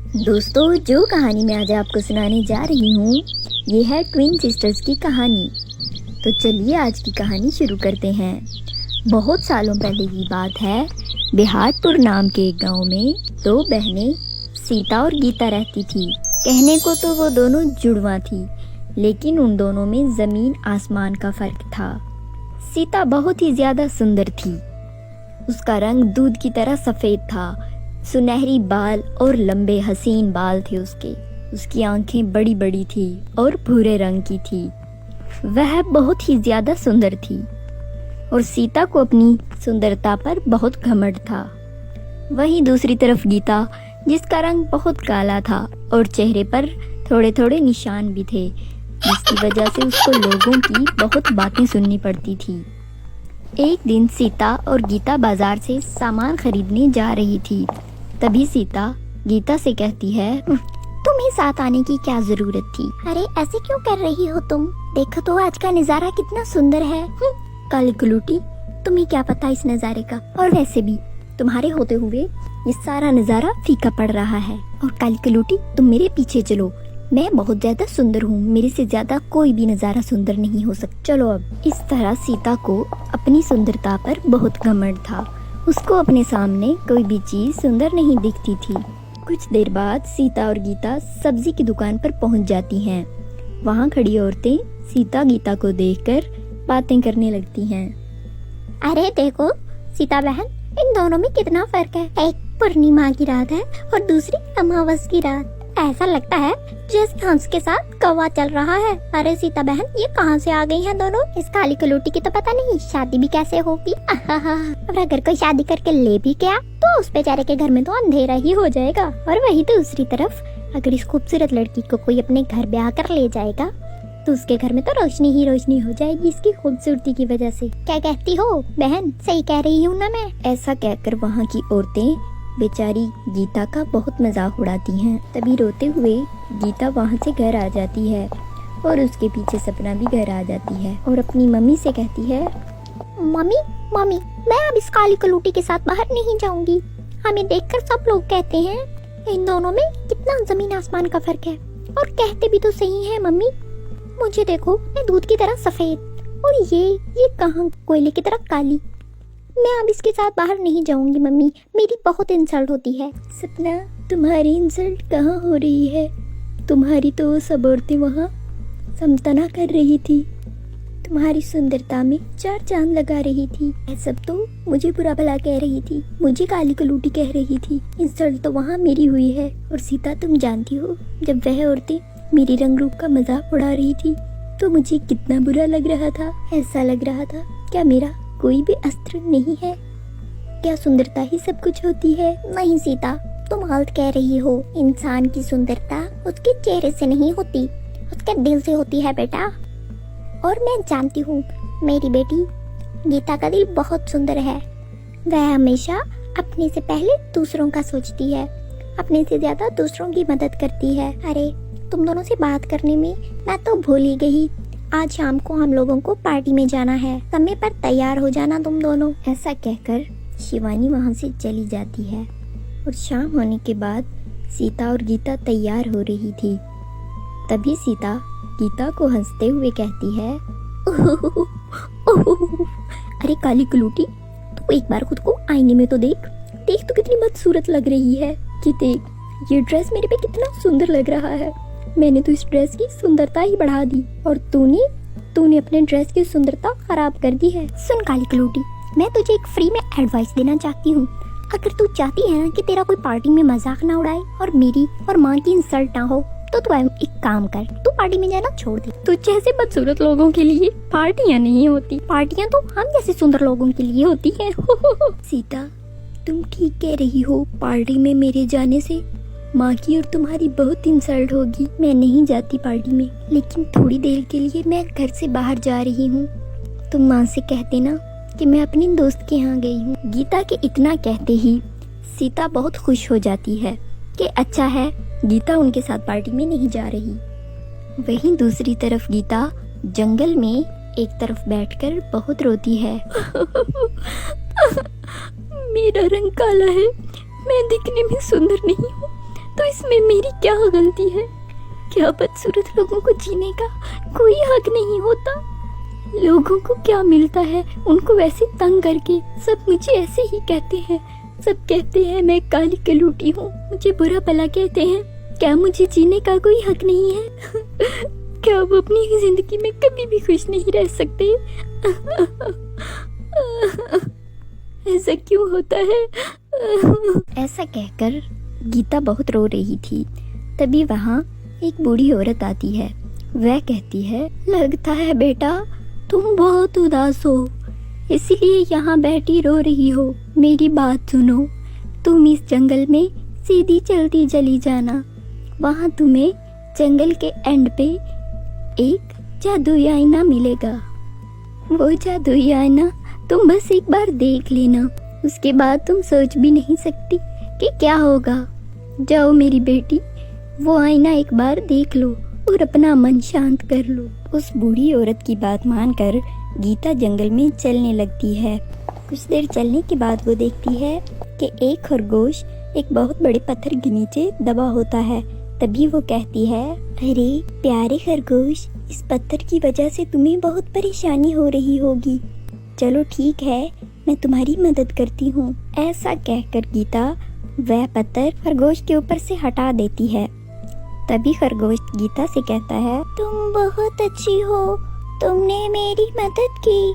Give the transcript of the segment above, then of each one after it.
दोस्तों, जो कहानी मैं आज आपको सुनाने जा रही हूँ ये है ट्विन सिस्टर्स की कहानी। तो चलिए आज की कहानी शुरू करते हैं। बहुत सालों पहले की बात है। बिहारपुर नाम के एक गांव में दो बहनें सीता और गीता रहती थी। कहने को तो वो दोनों जुड़वा थी, लेकिन उन दोनों में जमीन आसमान का फर्क था। सीता बहुत ही ज्यादा सुंदर थी। उसका रंग दूध की तरह सफेद था। सुनहरी बाल और लंबे हसीन बाल थे उसकी आंखें बड़ी बड़ी थी और भूरे रंग की थी। वह बहुत ही ज्यादा सुंदर थी और सीता को अपनी सुंदरता पर बहुत घमंड था। वहीं दूसरी तरफ गीता, जिसका रंग बहुत काला था और चेहरे पर थोड़े थोड़े निशान भी थे, जिसकी वजह से उसको लोगों की बहुत बातें सुननी पड़ती थी। एक दिन सीता और गीता बाजार से सामान खरीदने जा रही थी। तभी सीता गीता से कहती है, तुम्हें साथ आने की क्या जरूरत थी? अरे ऐसे क्यों कर रही हो तुम? देखो तो आज का नजारा कितना सुंदर है। काली कलूटी, तुम्हें क्या पता इस नजारे का? और वैसे भी तुम्हारे होते हुए ये सारा नजारा फीका पड़ रहा है। और काली कलूटी, तुम मेरे पीछे चलो। मैं बहुत ज्यादा सुंदर हूँ, मेरे से ज्यादा कोई भी नजारा सुंदर नहीं हो सकता। चलो अब। इस तरह सीता को अपनी सुंदरता पर बहुत घमंड था। उसको अपने सामने कोई भी चीज सुंदर नहीं दिखती थी। कुछ देर बाद सीता और गीता सब्जी की दुकान पर पहुंच जाती हैं। वहां खड़ी औरतें सीता गीता को देखकर बातें करने लगती हैं। अरे देखो सीता बहन, इन दोनों में कितना फर्क है। एक पूर्णिमा की रात है और दूसरी अमावस की रात। ऐसा लगता है जैसे हंस के साथ कौवा चल रहा है। अरे सीता बहन, ये कहाँ से आ गई हैं दोनों? इस काली कलूटी की तो पता नहीं शादी भी कैसे होगी। और अगर कोई शादी करके ले भी गया तो उस बेचारे के घर में तो अंधेरा ही हो जाएगा। और वही दूसरी तरफ अगर इस खूबसूरत लड़की को कोई अपने घर ब्याह कर ले जाएगा तो उसके घर में तो रोशनी ही रोशनी हो जाएगी इसकी खूबसूरती की वजह से। क्या कहती हो बहन? सही कह रही हूँ ना मैं? ऐसा कहकर वहाँ की औरतें बेचारी गीता का बहुत मजाक उड़ाती हैं। तभी रोते हुए गीता वहाँ से घर आ जाती है और उसके पीछे सपना भी घर आ जाती है और अपनी मम्मी से कहती है, मम्मी मम्मी, मैं अब इस काली कलूटी के साथ बाहर नहीं जाऊंगी। हमें देखकर सब लोग कहते हैं इन दोनों में कितना जमीन आसमान का फर्क है। और कहते भी तो सही है मम्मी। मुझे देखो, मैं दूध की तरह सफेद और ये कहाँ कोयले की तरह काली। मैं अब इसके साथ बाहर नहीं जाऊंगी मम्मी, मेरी बहुत इंसल्ट होती है। सपना, तुम्हारी इंसल्ट कहाँ हो रही है? तुम्हारी तो सब औरतें वहाँ समतना कर रही थी, तुम्हारी सुंदरता में चार चांद लगा रही थी। ये सब तो मुझे बुरा भला कह रही थी, मुझे काली कलूटी कह रही थी। इंसल्ट तो वहाँ मेरी हुई है। और सीता, तुम जानती हो, जब वह औरतें मेरी रंग रूप का मजाक उड़ा रही थी तो मुझे कितना बुरा लग रहा था। ऐसा लग रहा था क्या मेरा कोई भी अस्त्र नहीं है? क्या सुंदरता ही सब कुछ होती है? नहीं सीता, तुम गलत कह रही हो। इंसान की सुंदरता उसके चेहरे से नहीं होती, उसके दिल से होती है बेटा। और मैं जानती हूँ मेरी बेटी गीता का दिल बहुत सुंदर है। वह हमेशा अपने से पहले दूसरों का सोचती है, अपने से ज्यादा दूसरों की मदद करती है। अरे तुम दोनों से बात करने में मैं तो भूल ही गई। आज शाम को हम लोगों को पार्टी में जाना है, समय पर तैयार हो जाना तुम दोनों। ऐसा कहकर शिवानी वहाँ से चली जाती है और शाम होने के बाद सीता और गीता तैयार हो रही थी। तभी सीता गीता को हंसते हुए कहती है, अरे काली कलूटी, तू एक बार खुद को आईने में तो देख तो कितनी बदसूरत लग रही है। कि देख, ये ड्रेस मेरे पे कितना सुंदर लग रहा है। मैंने तो इस ड्रेस की सुंदरता ही बढ़ा दी और तूने अपने ड्रेस की सुंदरता खराब कर दी है। सुन काली कलूटी, मैं तुझे एक फ्री में एडवाइस देना चाहती हूँ। अगर तू चाहती है ना कि तेरा कोई पार्टी में मजाक ना उड़ाए और मेरी और माँ की इंसल्ट ना हो, तो तू एक काम कर, तू पार्टी में जाना छोड़ दे। तुझ जैसे बदसूरत लोगों के लिए पार्टियाँ नहीं होती, पार्टियाँ तो हम जैसे सुंदर लोगों के लिए होती है। सीता, तुम ठीक कह रही हो। पार्टी में मेरे जाने से माँ की और तुम्हारी बहुत इंसल्ट होगी। मैं नहीं जाती पार्टी में, लेकिन थोड़ी देर के लिए मैं घर से बाहर जा रही हूँ। तुम माँ से कह देना कि मैं अपनी दोस्त के यहाँ गई हूँ। गीता के इतना कहते ही सीता बहुत खुश हो जाती है कि अच्छा है, गीता उनके साथ पार्टी में नहीं जा रही। वहीं दूसरी तरफ गीता जंगल में एक तरफ बैठकर बहुत रोती है। मेरा रंग काला है, मैं दिखने में सुंदर नहीं हूँ, तो इसमें मेरी क्या गलती है? क्या बदसूरत लोगों को जीने का कोई हक नहीं होता? लोगों को क्या मिलता है उनको वैसे तंग करके? सब मुझे ऐसे ही कहते हैं, सब कहते हैं मैं काली कलूटी हूँ, मुझे बुरा भला कहते हैं। क्या मुझे जीने का कोई हक नहीं है? क्या वो अपनी जिंदगी में कभी भी खुश नहीं रह सकते? ऐसा क्यों होता है? ऐसा कहकर गीता बहुत रो रही थी। तभी वहाँ एक बूढ़ी औरत आती है। वह कहती है, लगता है बेटा तुम बहुत उदास हो, इसलिए यहाँ बैठी रो रही हो। मेरी बात सुनो, तुम इस जंगल में सीधी चलती चली जाना। वहाँ तुम्हें जंगल के एंड पे एक जादुई आईना मिलेगा। वो जादुई आईना तुम बस एक बार देख लेना, उसके बाद तुम सोच भी नहीं सकती कि क्या होगा। जाओ मेरी बेटी, वो आईना एक बार देख लो और अपना मन शांत कर लो। उस बूढ़ी औरत की बात मानकर गीता जंगल में चलने लगती है। कुछ देर चलने के बाद वो देखती है कि एक खरगोश एक बहुत बड़े पत्थर के नीचे दबा होता है। तभी वो कहती है, अरे प्यारे खरगोश, इस पत्थर की वजह से तुम्हें बहुत परेशानी हो रही होगी। चलो ठीक है, मैं तुम्हारी मदद करती हूँ। ऐसा कहकर गीता वह पत्थर खरगोश के ऊपर से हटा देती है। तभी खरगोश गीता से कहता है, तुम बहुत अच्छी हो, तुमने मेरी मदद की,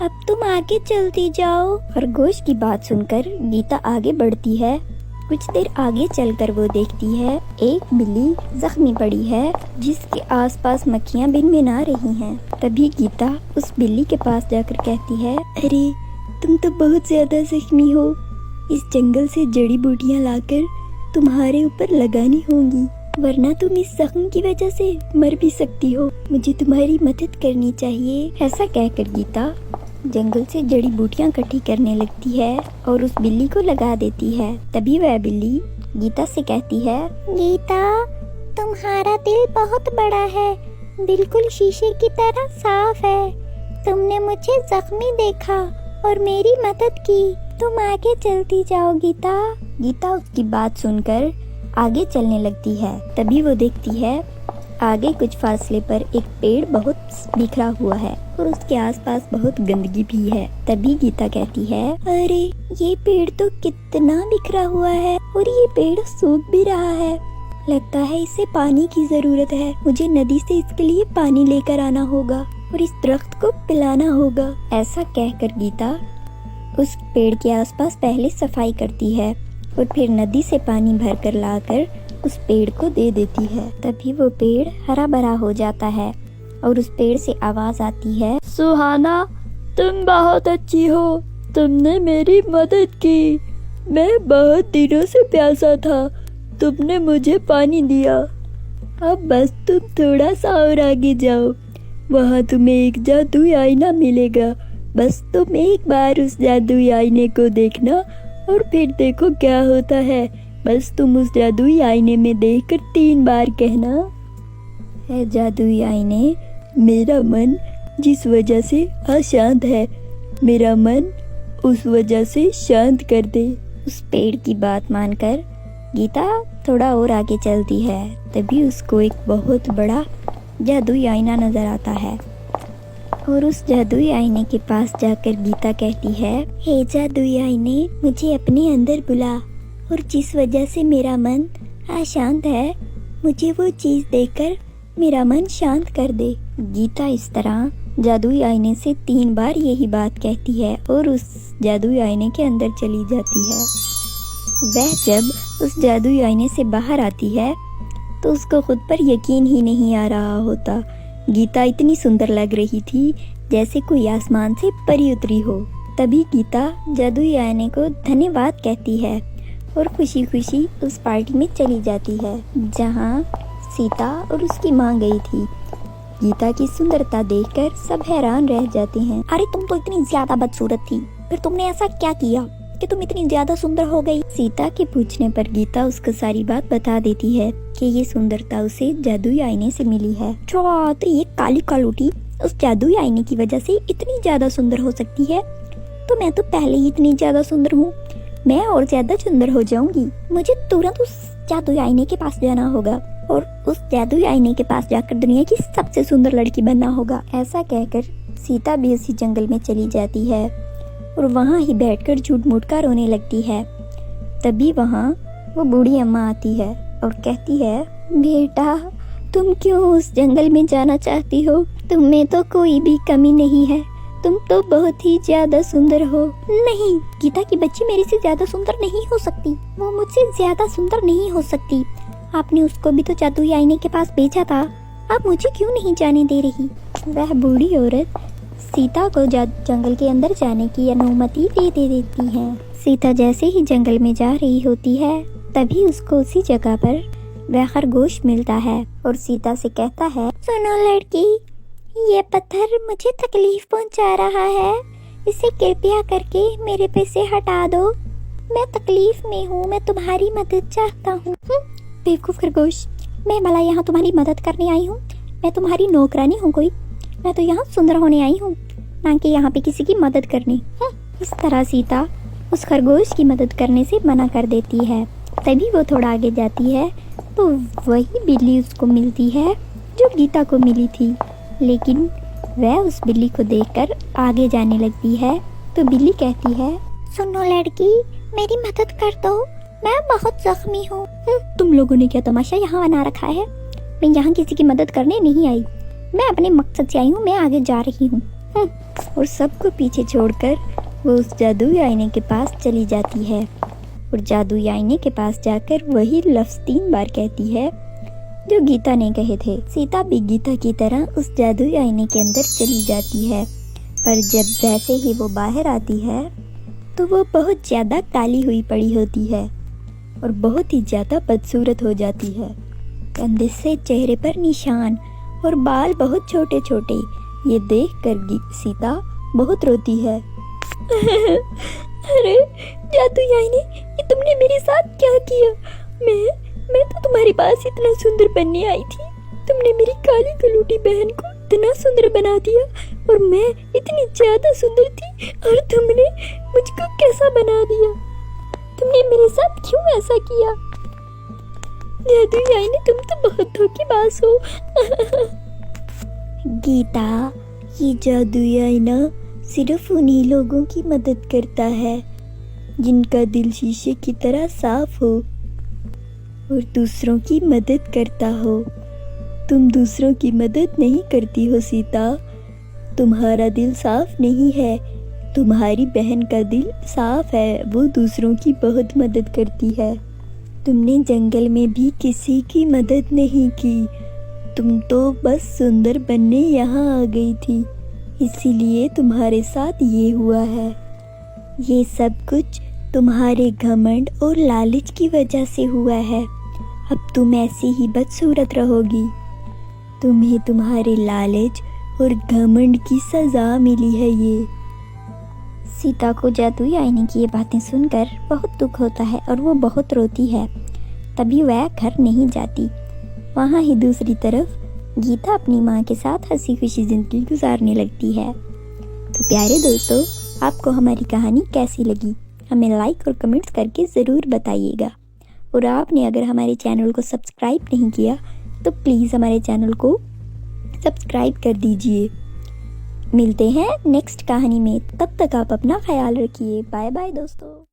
अब तुम आगे चलती जाओ। खरगोश की बात सुनकर गीता आगे बढ़ती है। कुछ देर आगे चलकर वो देखती है एक बिल्ली जख्मी पड़ी है, जिसके आसपास मक्खियाँ भिनभिना रही हैं। तभी गीता उस बिल्ली के पास जाकर कहती है, अरे तुम तो बहुत ज्यादा जख्मी हो, इस जंगल से जड़ी बूटियाँ लाकर तुम्हारे ऊपर लगानी होंगी, वरना तुम इस जख्म की वजह से मर भी सकती हो। मुझे तुम्हारी मदद करनी चाहिए। ऐसा कहकर गीता जंगल से जड़ी बूटियाँ इकट्ठी करने लगती है और उस बिल्ली को लगा देती है। तभी वह बिल्ली गीता से कहती है, गीता तुम्हारा दिल बहुत बड़ा है, बिल्कुल शीशे की तरह साफ है। तुमने मुझे जख्मी देखा और मेरी मदद की, तुम आगे चलती जाओ गीता। गीता उसकी बात सुनकर आगे चलने लगती है। तभी वो देखती है आगे कुछ फासले पर एक पेड़ बहुत बिखरा हुआ है और उसके आसपास बहुत गंदगी भी है। तभी गीता कहती है, अरे ये पेड़ तो कितना बिखरा हुआ है और ये पेड़ सूख भी रहा है, लगता है इसे पानी की जरूरत है। मुझे नदी से इसके लिए पानी लेकर आना होगा और इस दरख्त को पिलाना होगा। ऐसा कहकर गीता उस पेड़ के आसपास पहले सफाई करती है और फिर नदी से पानी भरकर लाकर उस पेड़ को दे देती है। तभी वो पेड़ हरा भरा हो जाता है और उस पेड़ से आवाज आती है, सुहाना तुम बहुत अच्छी हो, तुमने मेरी मदद की। मैं बहुत दिनों से प्यासा था, तुमने मुझे पानी दिया। अब बस तुम थोड़ा सा और आगे जाओ, वहाँ तुम्हें एक जादुई आईना मिलेगा। बस तुम एक बार उस जादुई आईने को देखना और फिर देखो क्या होता है। बस तुम उस जादुई आईने में देखकर 3 बार कहना, है जादुई आईने, मेरा मन जिस वजह से अशांत है, मेरा मन उस वजह से शांत कर दे। उस पेड़ की बात मानकर गीता थोड़ा और आगे चलती है। तभी उसको एक बहुत बड़ा जादुई आईना नजर आता है और उस जादुई आईने के पास जाकर गीता कहती है, हे जादुई आईने, मुझे अपने अंदर बुला और जिस वजह से मेरा मन अशांत है, मुझे वो चीज देकर मेरा मन शांत कर दे। गीता इस तरह जादुई आईने से 3 बार यही बात कहती है और उस जादुई आईने के अंदर चली जाती है। वह जब उस जादुई आईने से बाहर आती है तो उसको खुद पर यकीन ही नहीं आ रहा होता। गीता इतनी सुंदर लग रही थी जैसे कोई आसमान से परी उतरी हो। तभी गीता जादुई आईने को धन्यवाद कहती है और खुशी खुशी उस पार्टी में चली जाती है जहाँ सीता और उसकी माँ गई थी। गीता की सुंदरता देखकर सब हैरान रह जाते हैं। अरे तुम तो इतनी ज्यादा बदसूरत थी, फिर तुमने ऐसा क्या किया कि तुम इतनी ज्यादा सुंदर हो गई? सीता के पूछने पर गीता उसको सारी बात बता देती है कि ये सुंदरता उसे जादुई आईने से मिली है। अच्छा, तो ये काली कालूटी उस जादुई आईने की वजह से इतनी ज्यादा सुंदर हो सकती है, तो मैं तो पहले ही इतनी ज्यादा सुंदर हूँ, मैं और ज्यादा सुंदर हो जाऊंगी। मुझे तुरंत उस जादुई आईने के पास जाना होगा और उस जादुई आईने के पास जाकर दुनिया की सबसे सुंदर लड़की बनना होगा। ऐसा कहकर सीता भी उसी जंगल में चली जाती है और वहाँ ही बैठकर झूठ मूठ का रोने लगती है। तभी वहाँ वो बूढ़ी अम्मा आती है और कहती है, बेटा तुम क्यों उस जंगल में जाना चाहती हो? तुम में तो कोई भी कमी नहीं है, तुम तो बहुत ही ज्यादा सुंदर हो। नहीं, गीता की बच्ची मेरे से ज्यादा सुंदर नहीं हो सकती, वो मुझसे ज्यादा सुंदर नहीं हो सकती। आपने उसको भी तो जादुई आईने के पास भेजा था, आप मुझे क्यों नहीं जाने दे रही? वह बूढ़ी औरत सीता को जंगल के अंदर जाने की अनुमति दे देती है। सीता जैसे ही जंगल में जा रही होती है तभी उसको उसी जगह पर वह खरगोश मिलता है और सीता से कहता है, सुनो लड़की, ये पत्थर मुझे तकलीफ पहुंचा रहा है, इसे कृपया करके मेरे पे से हटा दो। मैं तकलीफ में हूँ, मैं तुम्हारी मदद चाहता हूँ। बेवकूफ खरगोश, मैं भला यहाँ तुम्हारी मदद करने आई हूँ? मैं तुम्हारी नौकरानी हूँ कोई? मैं तो यहाँ सुंदर होने आई हूँ, ना कि यहाँ पे किसी की मदद करने। इस तरह सीता उस खरगोश की मदद करने से मना कर देती है। तभी वो थोड़ा आगे जाती है तो वही बिल्ली उसको मिलती है जो गीता को मिली थी, लेकिन वह उस बिल्ली को देखकर आगे जाने लगती है तो बिल्ली कहती है, सुनो लड़की, मेरी मदद कर दो, मैं बहुत जख्मी हूँ। तुम लोगों ने क्या तमाशा यहाँ बना रखा है? मैं यहाँ किसी की मदद करने नहीं आई, मैं अपने मकसद से आई हूँ, मैं आगे जा रही हूँ। और सबको पीछे छोड़कर वो उस जादुई आईने के पास चली जाती है और जादुई आईने के पास जाकर वही लफ्ज़ 3 बार कहती है जो गीता ने कहे थे। सीता भी गीता की तरह उस जादुई आईने के अंदर चली जाती है, पर जब वैसे ही वो बाहर आती है तो वो बहुत ज़्यादा काली हुई पड़ी होती है और बहुत ही ज़्यादा बदसूरत हो जाती है। कंधे से चेहरे पर निशान और बाल बहुत छोटे छोटे। ये देखकर सीता बहुत रोती है। अरे जादुई आईने, ये तुमने मेरे साथ क्या किया? मैं तो तुम्हारे पास इतना सुंदर बनने आई थी, तुमने मेरी काली कलूटी बहन को इतना सुंदर बना दिया और मैं इतनी ज्यादा सुंदर थी और तुमने मुझको कैसा बना दिया? तुमने मेरे साथ क्यों ऐसा किया? जादुई आईने, तुम तो बहुत धोखेबाज हो। गीता, ये जादुई आईना सिर्फ उन्हीं लोगों की मदद करता है जिनका दिल शीशे की तरह साफ हो और दूसरों की मदद करता हो। तुम दूसरों की मदद नहीं करती हो सीता, तुम्हारा दिल साफ नहीं है। तुम्हारी बहन का दिल साफ है, वो दूसरों की बहुत मदद करती है। तुमने जंगल में भी किसी की मदद नहीं की, तुम तो बस सुंदर बनने यहाँ आ गई थी, इसीलिए तुम्हारे साथ ये हुआ है। ये सब कुछ तुम्हारे घमंड और लालच की वजह से हुआ है। अब तुम ऐसी ही बदसूरत रहोगी। तुम्हें तुम्हारे लालच और घमंड की सजा मिली है। ये सीता को जादुई आईने की ये बातें सुनकर बहुत दुख होता है और वो बहुत रोती है। तभी वह घर नहीं जाती। वहाँ ही दूसरी तरफ गीता अपनी माँ के साथ हंसी खुशी जिंदगी गुजारने लगती है। तो प्यारे दोस्तों, आपको हमारी कहानी कैसी लगी हमें लाइक और कमेंट्स करके ज़रूर बताइएगा। और आपने अगर हमारे चैनल को सब्सक्राइब नहीं किया तो प्लीज़ हमारे चैनल को सब्सक्राइब कर दीजिए। मिलते हैं नेक्स्ट कहानी में, तब तक आप अपना ख्याल रखिए। बाय बाय दोस्तों।